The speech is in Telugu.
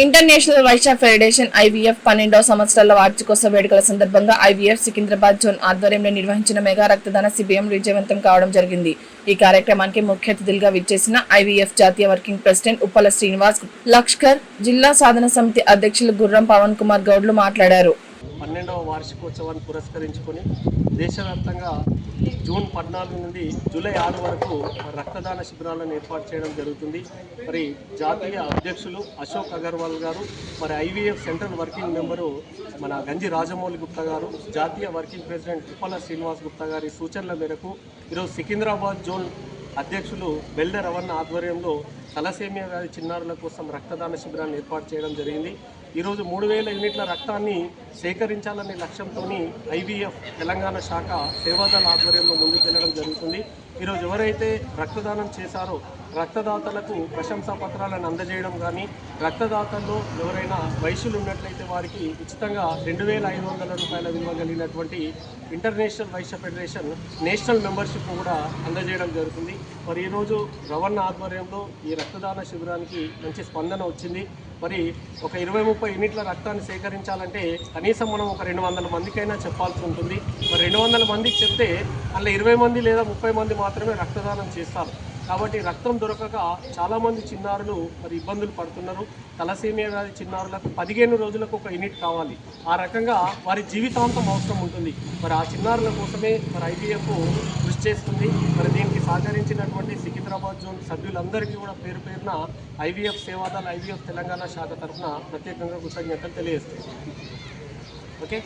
ఇంటర్నేషనల్ వైశ్య ఫెడరేషన్ ఐవీఎఫ్ 12వ సంవత్సరాల వార్షికోత్సవ వేడుకల సందర్భంగా ఐవీఎఫ్ సికింద్రాబాద్ జోన్ ఆధ్వర్యంలో నిర్వహించిన మెగా రక్తదాన శిబిరం విజయవంతం కావడం జరిగింది. ఈ కార్యక్రమానికి ముఖ్య అతిథులుగా విచ్చేసిన ఐవీఎఫ్ జాతీయ వర్కింగ్ ప్రెసిడెంట్ ఉప్పల శ్రీనివాస్ లష్కర్, జిల్లా సాధన సమితి అధ్యక్షులు గుర్రం పవన్ కుమార్ గౌడ్లు మాట్లాడారు. 12వ వార్షికోత్సవాన్ని పురస్కరించుకొని దేశవ్యాప్తంగా జూన్ 14 నుండి జూలై 6 వరకు రక్తదాన శిబిరాలను ఏర్పాటు చేయడం జరుగుతుంది. మరి జాతీయ అధ్యక్షులు అశోక్ అగర్వాల్ గారు, మరి ఐవీఎఫ్ సెంట్రల్ వర్కింగ్ మెంబరు మన గంజి రాజమౌళి గుప్తా గారు, జాతీయ వర్కింగ్ ప్రెసిడెంట్ ఉప్పల శ్రీనివాస్ గుప్తా గారి సూచనల మేరకు ఈరోజు సికింద్రాబాద్ జోన్ అధ్యక్షులు బెల్దె రవణ ఆధ్వర్యంలో తలసేమియా వ్యాధి చిన్నారుల కోసం రక్తదాన శిబిరాన్ని ఏర్పాటు చేయడం జరిగింది. ఈరోజు 3000 యూనిట్ల రక్తాన్ని సేకరించాలనే లక్ష్యంతో ఐవీఎఫ్ తెలంగాణ శాఖ సేవాదళ ఆధ్వర్యంలో ముందుకు వెళ్ళడం జరుగుతుంది. ఈరోజు ఎవరైతే రక్తదానం చేశారో రక్తదాతలకు ప్రశంసా పత్రాలను అందజేయడం కానీ, రక్తదాతల్లో ఎవరైనా వైశ్యులు ఉన్నట్లయితే వారికి ఉచితంగా 2500 రూపాయల విలువ కలిగినటువంటి international Vaishya federation national membership కూడా అందజేయడం జరుగుతుంది. మరి ఈరోజు రవణ ఆధ్వర్యంలో ఈ రక్తదాన శిబిరానికి మంచి స్పందన వచ్చింది. మరి ఒక 20-30 యూనిట్ల రక్తాన్ని సేకరించాలంటే కనీసం మనం ఒక 200 మందికైనా చెప్పాల్సి ఉంటుంది. మరి 200 మందికి చెప్తే అలా 20 మంది లేదా 30 మంది మాత్రమే రక్తదానం చేస్తారు. కాబట్టి రక్తం దొరకక చాలామంది చిన్నారులు మరి ఇబ్బందులు పడుతున్నారు. తలసేమియా వ్యాధి చిన్నారులకు 15 రోజులకు ఒక యూనిట్ కావాలి. ఆ రకంగా వారి జీవితాంతం అవసరం ఉంటుంది. మరి ఆ చిన్నారుల కోసమే మరి ఐవీఎఫ్ కృషి చేస్తుంది. మరి దీనికి సహకరించినటువంటి సికింద్రాబాద్ జోన్ సభ్యులందరికీ కూడా పేరు పేరున ఐవీఎఫ్ సేవాదళ ఐవీఎఫ్ తెలంగాణ శాఖ తరఫున ప్రత్యేకంగా కృతజ్ఞతలు తెలియజేస్తుంది. ఓకే.